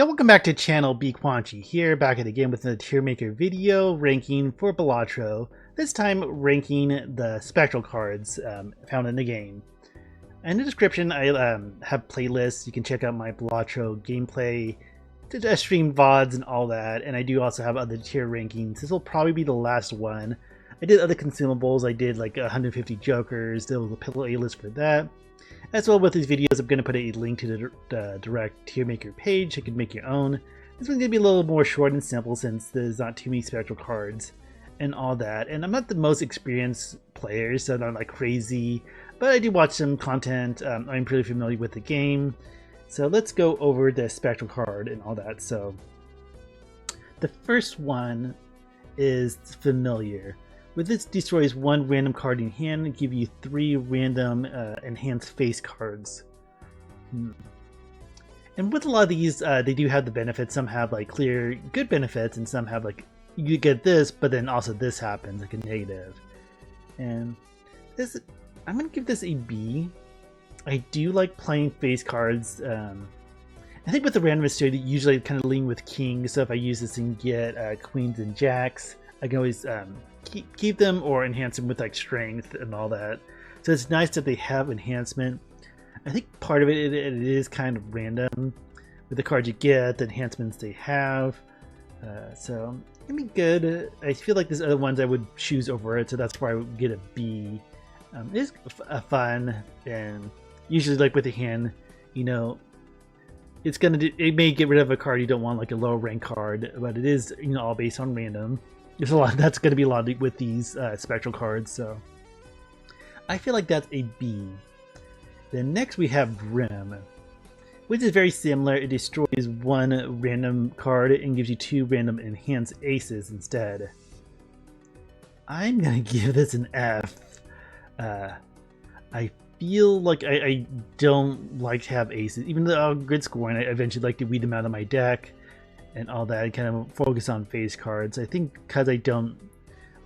Yo, welcome back to channel BQuanchi here, back at again with the tier maker video ranking for Balatro. This time ranking the Spectral cards found in the game. In the description I have playlists. You can check out my Balatro gameplay, stream VODs and all that, and I do also have other tier rankings. This will probably be the last one. I did other consumables. I did like 150 jokers. There was a playlist for that. As well, with these videos, I'm going to put a link to the direct tier maker page. You can make your own. This one's going to be a little more short and simple since there's not too many spectral cards and all that. And I'm not the most experienced player, so I'm not like crazy, but I do watch some content. I'm pretty familiar with the game. So let's go over the spectral card and all that. So the first one is familiar. With this, destroys one random card in hand and give you 3 random enhanced face cards. And with a lot of these, they do have the benefits. Some have like clear good benefits, and some have like you get this, but then also this happens, like a negative. And this, I'm gonna give this a B. I do like playing face cards. I think with the random mystery, they usually kind of lean with kings. So if I use this and get queens and jacks, I can always keep them or enhance them with like strength and all that. So it's nice that they have enhancement. I think part of it is kind of random with the cards you get, the enhancements they have. So it'd be good. I feel like there's other ones I would choose over it, so that's why I would get a B. It is fun, and usually like with the hand, you know, it may get rid of a card you don't want, like a low rank card, but it is, you know, all based on random. There's a lot. That's going to be a lot with these spectral cards, so I feel like that's a B. Then next we have Grim, which is very similar. It destroys 1 random card and gives you 2 random enhanced aces instead. I'm going to give this an F. I feel like I don't like to have aces, even though I'm good scoring. I eventually like to weed them out of my deck and all that. I kind of focus on face cards. I think because I don't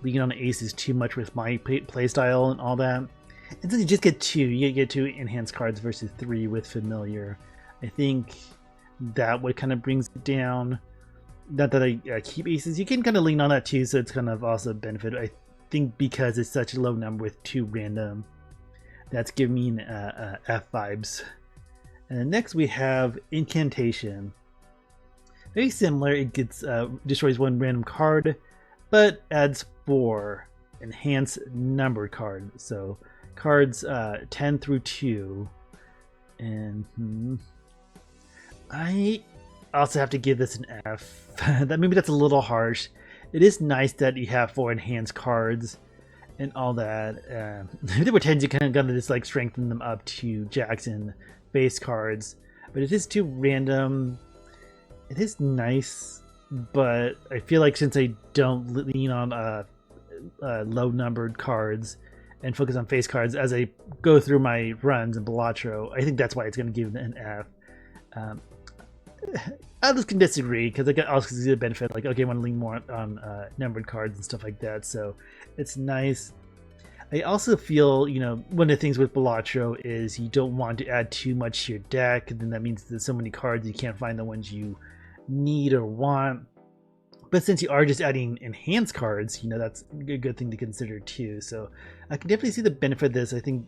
lean on aces too much with my playstyle and all that. And since you just get 2, you get 2 enhanced cards versus 3 with familiar. I think that what kind of brings it down. Not that I keep aces. You can kind of lean on that too, so it's kind of also a benefit. I think because it's such a low number with 2 random, that's giving me F vibes. And then next we have Incantation. Very similar. It gets destroys 1 random card, but adds 4 enhanced numbered cards. So cards 10 through 2. And I also have to give this an F. Maybe that's a little harsh. It is nice that you have 4 enhanced cards and all that. There were 10s you kind of got to just like strengthen them up to Jackson base cards, but it is too random. It is nice, but I feel like since I don't lean on low numbered cards and focus on face cards as I go through my runs in Balatro, I think that's why it's going to give it an F. Others can disagree because I can also see the benefit, like, okay, I want to lean more on numbered cards and stuff like that, so it's nice. I also feel, you know, one of the things with Balatro is you don't want to add too much to your deck, and then that means there's so many cards you can't find the ones you need or want. But since you are just adding enhanced cards, you know, that's a good thing to consider too. So I can definitely see the benefit of this. I think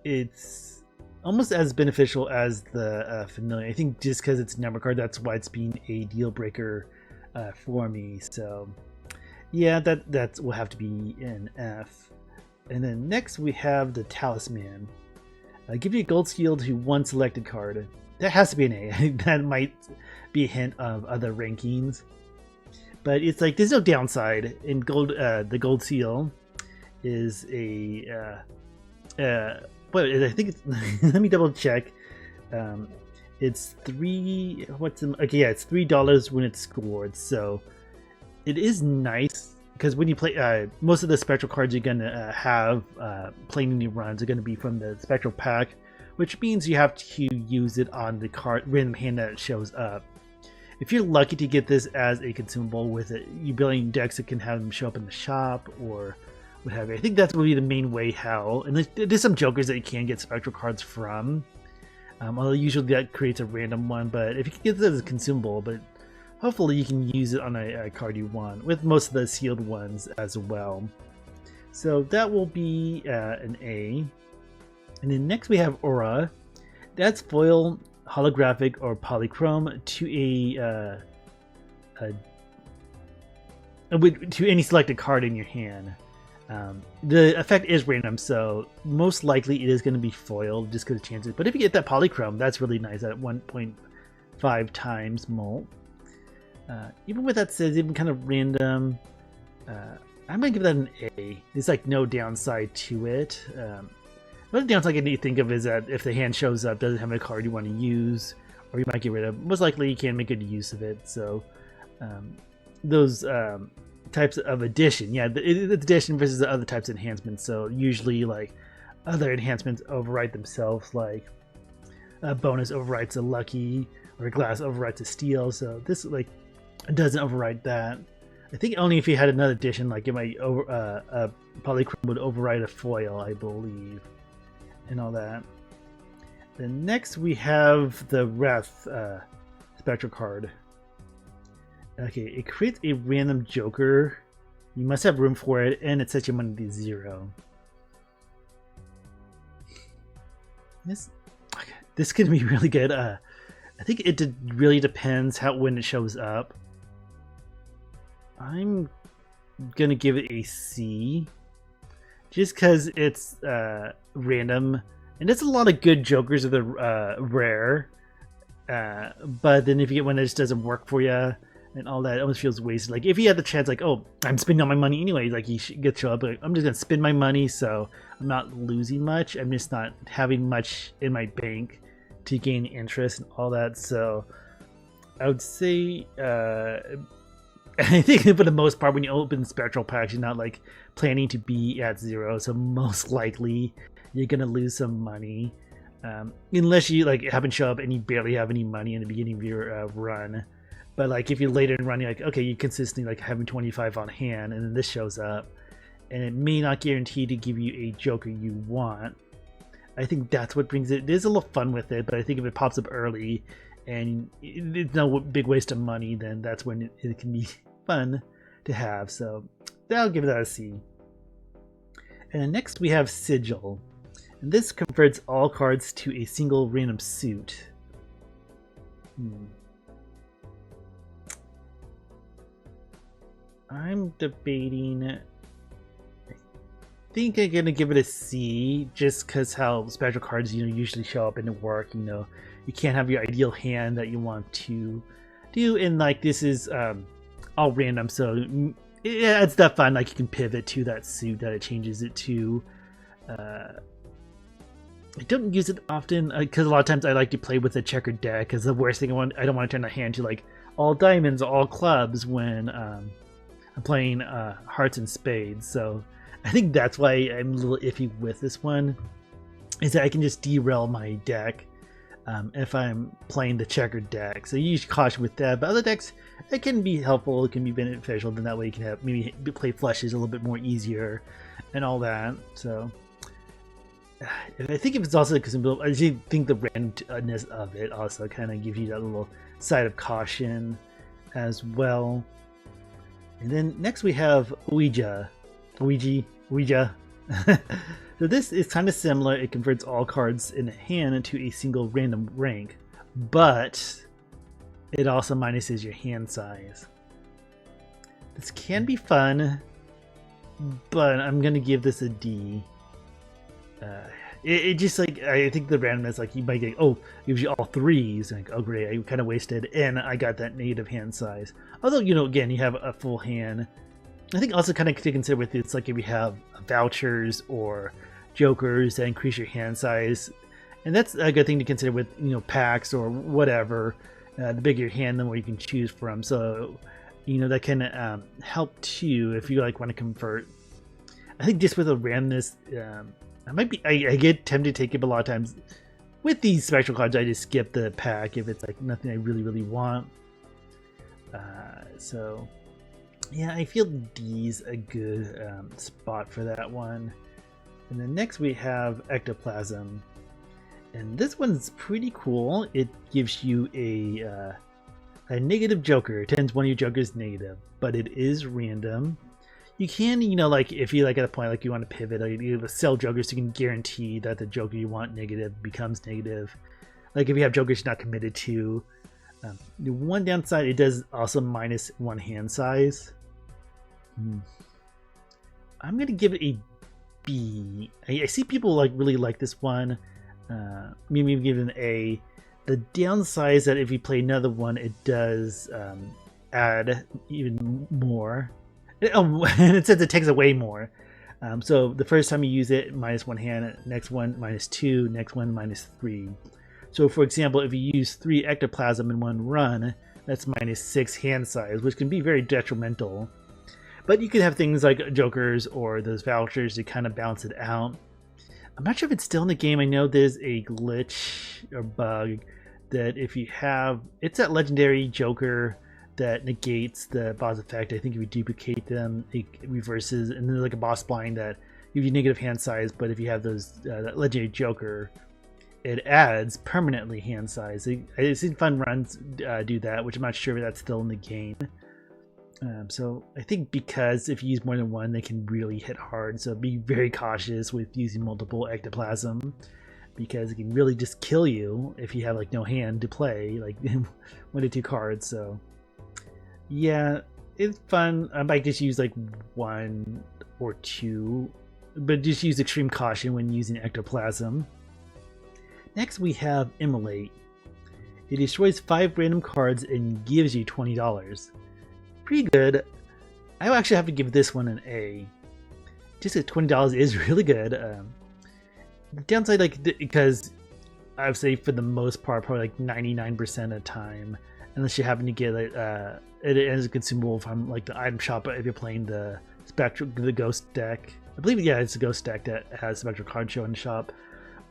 it's almost as beneficial as the familiar. I think just because it's number card, that's why it's being a deal breaker for me. So yeah, that will have to be an F. And then next we have the Talisman. Give you a gold seal to 1 selected card. That has to be an A. That might be a hint of other rankings, but it's like there's no downside. In gold, the gold seal is a but I think it's let me double check. It's it's $3 when it's scored, so it is nice because when you play most of the spectral cards you're gonna have playing in your runs are gonna be from the spectral pack, which means you have to use it on the card random hand that shows up. If you're lucky to get this as a consumable with it, you building decks that can have them show up in the shop or what have you. I think that's really the main way how, and there's some jokers that you can get spectral cards from. Although usually that creates a random one, but if you can get this as a consumable, but hopefully you can use it on a card you want, with most of the sealed ones as well. So that will be an A. And then next we have Aura. That's foil, holographic, or polychrome to any selected card in your hand. The effect is random, so most likely it is going to be foiled just because of chances. But if you get that polychrome, that's really nice at 1.5 times molt. Even with that said, even kind of random, I'm going to give that an A. There's like no downside to it. The downside I need to think of is that if the hand shows up, doesn't have a card you want to use, or you might get rid of, most likely you can make good use of it. So those types of addition, yeah, it's addition versus the other types of enhancements. So usually like other enhancements override themselves, like a bonus overrides a lucky, or a glass overrides a steel. So this like doesn't override that. I think only if you had another addition, like it might a polychrome would override a foil, I believe, and all that. Then next we have the Wrath Spectral card. Okay, it creates a random Joker. You must have room for it, and it sets your money to 0. This could be really good. I think it really depends when it shows up. I'm gonna give it a C, just because it's random, and there's a lot of good Jokers of the rare. But then if you get one that just doesn't work for you and all that, it almost feels wasted. Like if you had the chance, like, oh, I'm spending all my money anyway, like you should get show up, like, I'm just gonna spend my money, so I'm not losing much. I'm just not having much in my bank to gain interest and all that. So I would say I think for the most part when you open Spectral packs, you're not like planning to be at 0, so most likely you're gonna lose some money, unless you like happen to show up and you barely have any money in the beginning of your run. But like if you're later in run, you're like, okay, you consistently like having 25 on hand, and then this shows up, and it may not guarantee to give you a Joker you want. I think that's what brings it. There's a little fun with it, but I think if it pops up early and it's no big waste of money, then that's when it can be fun to have. So I'll give that a C. And then next we have Sigil, and this converts all cards to a single random suit. I'm debating. I think I'm gonna give it a C, just because how Spectral cards usually show up and work. You can't have your ideal hand that you want to do, and like this is all random, so it adds that fun. Like you can pivot to that suit that it changes it to. I don't use it often because a lot of times I like to play with a checkered deck. Because the worst thing I don't want to turn the hand to like all diamonds, all clubs when I'm playing hearts and spades. So I think that's why I'm a little iffy with this one, is that I can just derail my deck if I'm playing the checkered deck. So you use caution with that. But other decks, it can be helpful, it can be beneficial. Then that way you can have maybe play flushes a little bit more easier and all that. So I think if it's also because I think the randomness of it also kind of gives you that little side of caution as well. And then next we have Ouija. So this is kind of similar. It converts all cards in hand into a single random rank, but it also minuses your hand size. This can be fun, but I'm gonna give this a D. It just like, I think the randomness, like you might get, oh, gives you all threes, like, oh great, I kind of wasted, and I got that native hand size. Although, again, you have a full hand. I think also kind of to consider with it's like if you have vouchers or jokers that increase your hand size, and that's a good thing to consider with packs or whatever. The bigger your hand, the more you can choose from. So that can help too if you like want to convert. I think just with the randomness, I get tempted to take it, but a lot of times with these Spectral cards, I just skip the pack if it's like nothing I really want. So yeah, I feel D's a good spot for that one. And then next we have Ectoplasm. And this one's pretty cool. It gives you a negative joker. It turns one of your jokers negative, but it is random. You can, like if you like at a point like you want to pivot, or you have a sell jokers, so you can guarantee that the joker you want negative becomes negative. Like if you have jokers you're not committed to. The one downside, it does also minus one hand size. I'm gonna give it a B. I see people really like this one. Maybe give it an A. The downside is that if you play another one, it does add even more. And it says it takes away more. So the first time you use it, minus one hand. Next one, minus two. Next one, minus three. So for example, if you use 3 ectoplasm in one run, that's minus 6 hand size, which can be very detrimental. But you can have things like jokers or those vouchers to kind of balance it out. I'm not sure if it's still in the game. I know there's a glitch or bug that if you have, it's that legendary joker that negates the boss effect. I think if you duplicate them, it reverses, and there's like a boss blind that gives you negative hand size, but if you have those that legendary joker, it adds permanently hand size. I've seen fun runs do that, which I'm not sure if that's still in the game. So I think because if you use more than one, they can really hit hard. So be very cautious with using multiple ectoplasm, because it can really just kill you if you have like no hand to play, like 1 to 2 cards. So yeah, it's fun. I might just use like 1 or 2, but just use extreme caution when using ectoplasm. Next we have Immolate. It destroys 5 random cards and gives you $20. Pretty good. I actually have to give this one an A. Just at $20 is really good. The downside, because I would say for the most part, probably like 99% of the time, unless you happen to get it as a consumable from like the item shop, if you're playing the Spectral, the Ghost deck. I believe, yeah, it's a Ghost deck that has Spectral card show in the shop.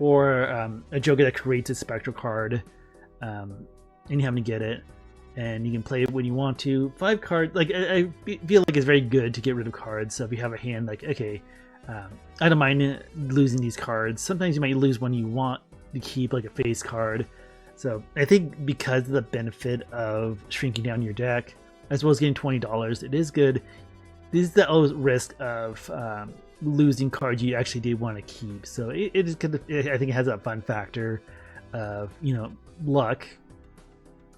Or a joker that creates a Spectral card, and you happen to get it, and you can play it when you want to. 5 cards, like I feel like it's very good to get rid of cards. So if you have a hand, like okay, I don't mind losing these cards. Sometimes you might lose one you want to keep, like a face card. So I think because of the benefit of shrinking down your deck, as well as getting $20, it is good. This is the always risk of losing cards you actually did want to keep. So it is kind of, I think it has that fun factor of luck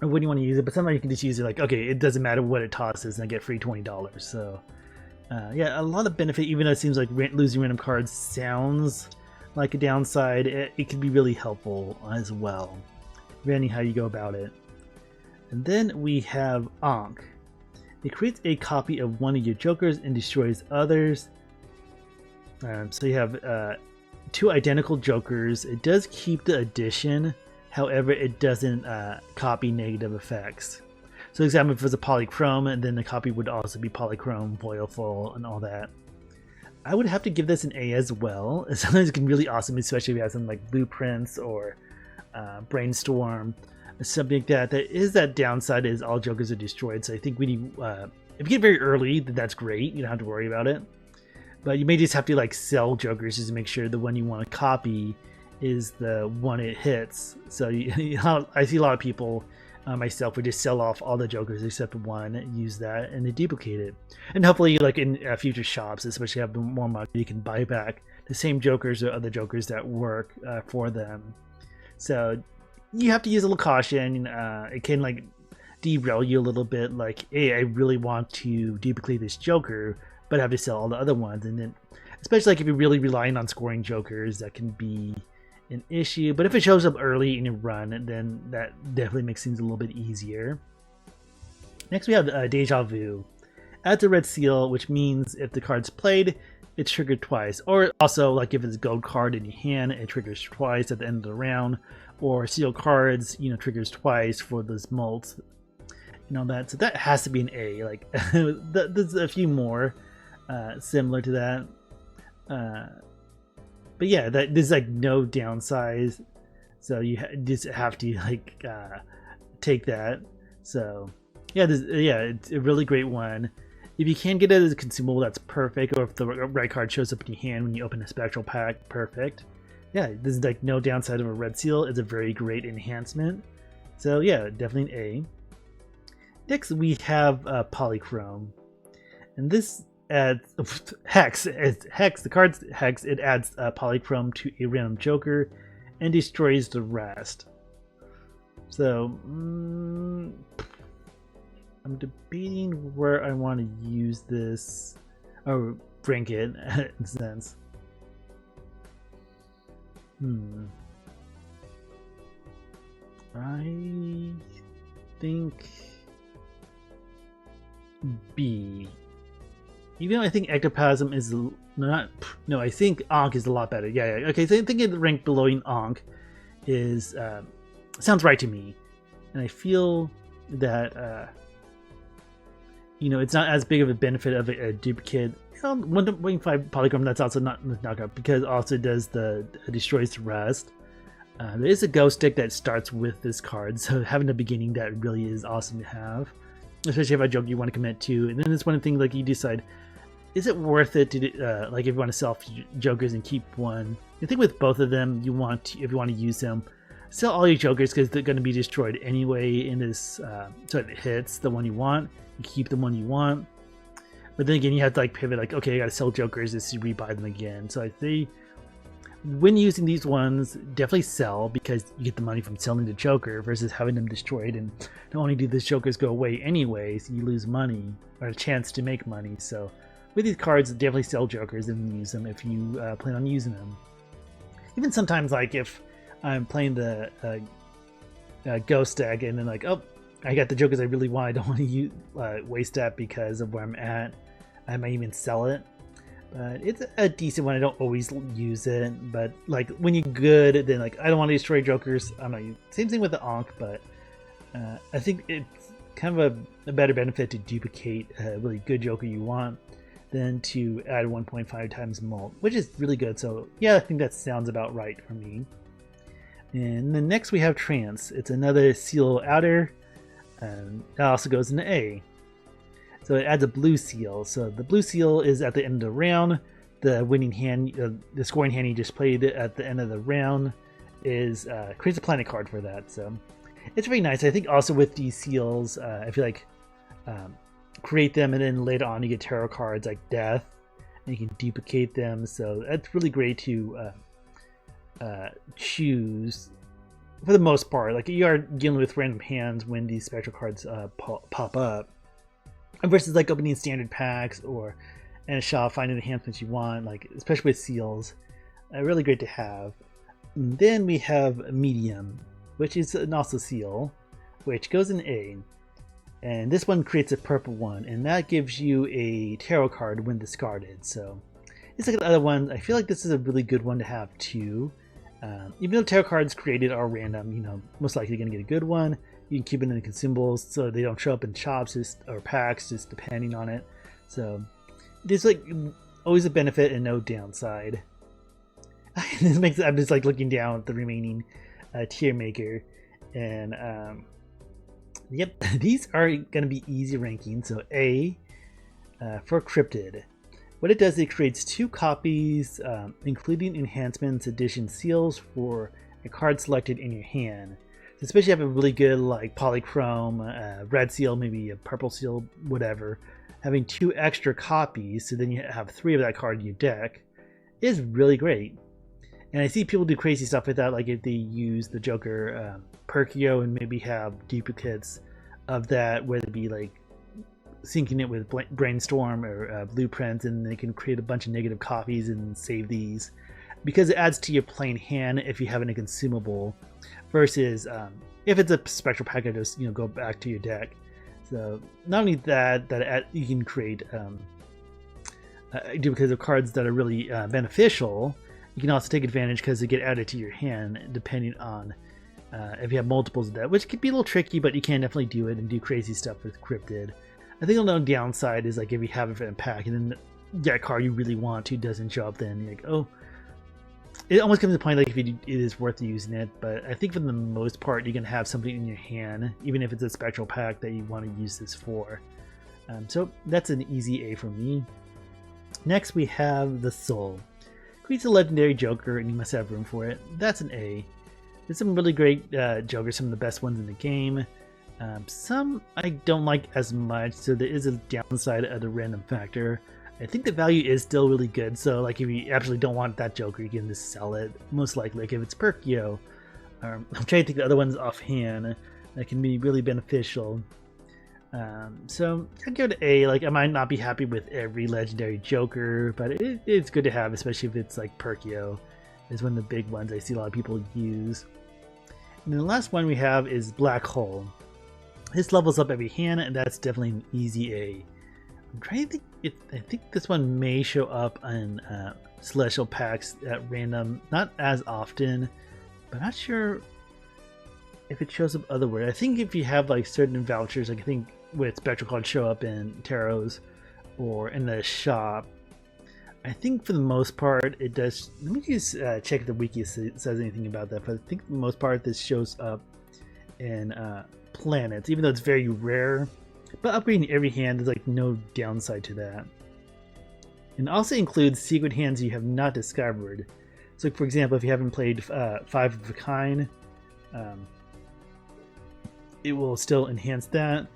or when you want to use it. But sometimes you can just use it like, okay, it doesn't matter what it tosses, and I get free $20. So yeah, a lot of benefit. Even though it seems like losing random cards sounds like a downside, it can be really helpful as well, depending how you go about it. And then we have Ankh. It creates a copy of one of your jokers and destroys others. So you have 2 identical jokers. It does keep the addition, however, it doesn't copy negative effects. So, for example, if it was a polychrome, and then the copy would also be polychrome, foilful, and all that. I would have to give this an A as well. Sometimes it can be really awesome, especially if you have something like Blueprints or Brainstorm, something like that. That is that downside, is all jokers are destroyed. So I think we need, if you get very early, then that's great. You don't have to worry about it. But you may just have to like sell jokers just to make sure the one you want to copy is the one it hits. So I see a lot of people, myself, would just sell off all the jokers except one, use that, and then duplicate it. And hopefully, like in future shops, especially have more money, you can buy back the same jokers or other jokers that work for them. So you have to use a little caution. It can like derail you a little bit. Like, hey, I really want to duplicate this joker, but I have to sell all the other ones. And then, especially like if you're really relying on scoring jokers, that can be an issue. But if it shows up early in your run, then that definitely makes things a little bit easier. Next we have Deja Vu. Adds a red seal, which means if the card's played, it's triggered twice. Or also, like if it's a gold card in your hand, it triggers twice at the end of the round. Or seal cards, triggers twice for those mults. That. So that has to be an A. Like there's a few more similar to that. But yeah, there's like no downsides, so you just have to like take that. So yeah, it's a really great one. If you can get it as a consumable, that's perfect. Or if the right card shows up in your hand when you open a Spectral pack, perfect. yeah, there's like no downside of a red seal. It's a very great enhancement. So yeah, definitely an A. Next we have Polychrome, and this adds Hex. Hex. The card's Hex. It adds Polychrome to a random Joker and destroys the rest. So I'm debating where I want to use this, or rank it in a sense. I think B. Even though I think Ectoplasm is not. No, I think Ankh is a lot better. Yeah. Okay, so I think it ranked below Ankh is sounds right to me, and I feel that it's not as big of a benefit of a duplicate. 1.5 Polychrome, that's also not knockout because it also does the destroys the rest. There is a ghost stick that starts with this card, so having a beginning that really is awesome to have, especially if a joke you want to commit to. And then it's one thing like you decide, is it worth it to like if you want to sell jokers and keep one? I think with both of them, if you want to use them, sell all your jokers because they're going to be destroyed anyway in this. So it hits the one you want, you keep the one you want. But then again, you have to like pivot, like, okay, I gotta sell jokers just to rebuy them again. So I think when using these ones, definitely sell because you get the money from selling the joker versus having them destroyed. And not only do the jokers go away anyways, you lose money or a chance to make money. So with these cards, definitely sell jokers and use them if you plan on using them. Even sometimes, like if I'm playing the ghost deck and then like, oh, I got the jokers I really want. I don't want to waste that because of where I'm at. I might even sell it, but it's a decent one. I don't always use it, but like when you're good, then like I don't want to destroy jokers. I'm not. Same thing with the Ankh, but I think it's kind of a better benefit to duplicate a really good joker you want than to add 1.5 times mult, which is really good. So yeah, I think that sounds about right for me. And then next we have Trance. It's another seal outer. And that also goes into A. So it adds a blue seal. So the blue seal is at the end of the round. The winning hand, the scoring hand you just played at the end of the round is creates a planet card for that. So it's very nice. I think also with these seals, I feel like create them and then later on you get tarot cards like Death, and you can duplicate them. So that's really great to choose. For the most part, like you are dealing with random hands when these spectral cards pop up, versus like opening standard packs or in a shop finding enhancements you want, like especially with seals, really great to have. And then we have Medium, which is an also seal, which goes in A, and this one creates a purple one, and that gives you a tarot card when discarded. So it's like the other one. I feel like this is a really good one to have too. Even though tarot cards created are random, most likely you're going to get a good one. You can keep it in the consumables so they don't show up in shops or packs, just depending on it. So there's like always a benefit and no downside. This makes I'm just like looking down at the remaining tier maker, and yep, these are going to be easy rankings. So A for Cryptid. What it does, it creates 2 copies, including enhancements, edition seals for a card selected in your hand. So especially if you have a really good like Polychrome, red seal, maybe a purple seal, whatever. Having 2 extra copies, so then you have 3 of that card in your deck, is really great. And I see people do crazy stuff with that, like if they use the Joker Perkio and maybe have duplicates of that, whether it be like syncing it with Brainstorm or Blueprints, and they can create a bunch of negative copies and save these because it adds to your plain hand if you have a consumable, versus if it's a spectral pack, just go back to your deck. So not only that you can create duplicates of cards that are really beneficial. You can also take advantage because they get added to your hand depending on if you have multiples of that, which could be a little tricky, but you can definitely do it and do crazy stuff with Cryptid. I think the only downside is like if you have it in a pack and then that card you really want to doesn't show up, then you're like, oh, it almost comes to the point like if it is worth using it. But I think for the most part you can have something in your hand, even if it's a spectral pack that you want to use this for. So that's an easy A for me. Next we have the Soul. squeeze a legendary Joker and you must have room for it. That's an A. There's some really great Jokers, some of the best ones in the game. Some I don't like as much, so there is a downside of the random factor. I think the value is still really good, so like if you absolutely don't want that Joker, you can just sell it. Most likely, like if it's Perkyo, I'm trying to think the other ones offhand that can be really beneficial. So I go to A. Like I might not be happy with every legendary Joker, but it's good to have, especially if it's like Perkyo. Is one of the big ones I see a lot of people use. And then the last one we have is Black Hole. This levels up every hand, and that's definitely an easy A. I'm trying to think. I think this one may show up on Celestial packs at random, not as often, but not sure if it shows up otherwhere. I think if you have like certain vouchers, like I think with Spectral cards show up in Tarots or in the shop. I think for the most part it does. Let me just check if the wiki says anything about that, but I think for the most part this shows up in planets, even though it's very rare. But upgrading every hand is like no downside to that. And also includes secret hands you have not discovered. So for example, if you haven't played 5 of a Kind, it will still enhance that.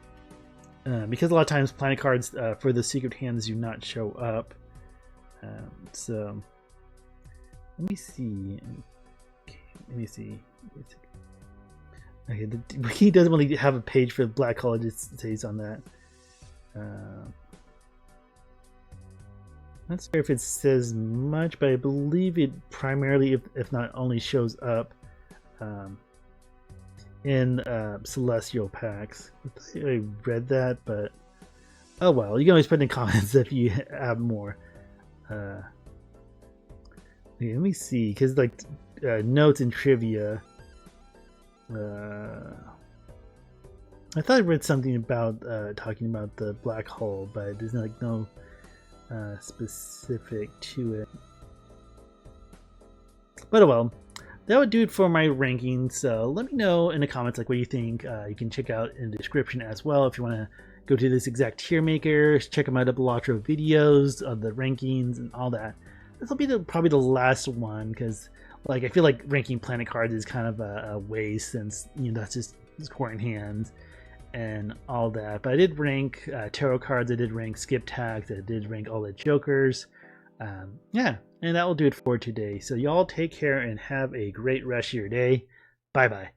Because a lot of times planet cards for the secret hands do not show up. So let me see. Okay, let me see. Okay, he doesn't really have a page for Black Hole. It just says on that. Not sure if it says much, but I believe it primarily, if not only, shows up in Celestial packs. I read that, but oh well. You can always put in comments if you have more. Okay, let me see, because like notes and trivia. I thought I read something about talking about the Black Hole, but there's like no specific to it. But oh well, that would do it for my rankings. So let me know in the comments like what you think. You can check out in the description as well if you want to go to this exact tier maker. Check out my Balatro videos of the rankings and all that. This will be probably the last one, because like I feel like ranking planet cards is kind of a waste, since that's just scoring hands and all that. But I did rank tarot cards, I did rank skip tags, I did rank all the Jokers. Yeah, and that will do it for today. So y'all take care and have a great rest of your day. Bye bye.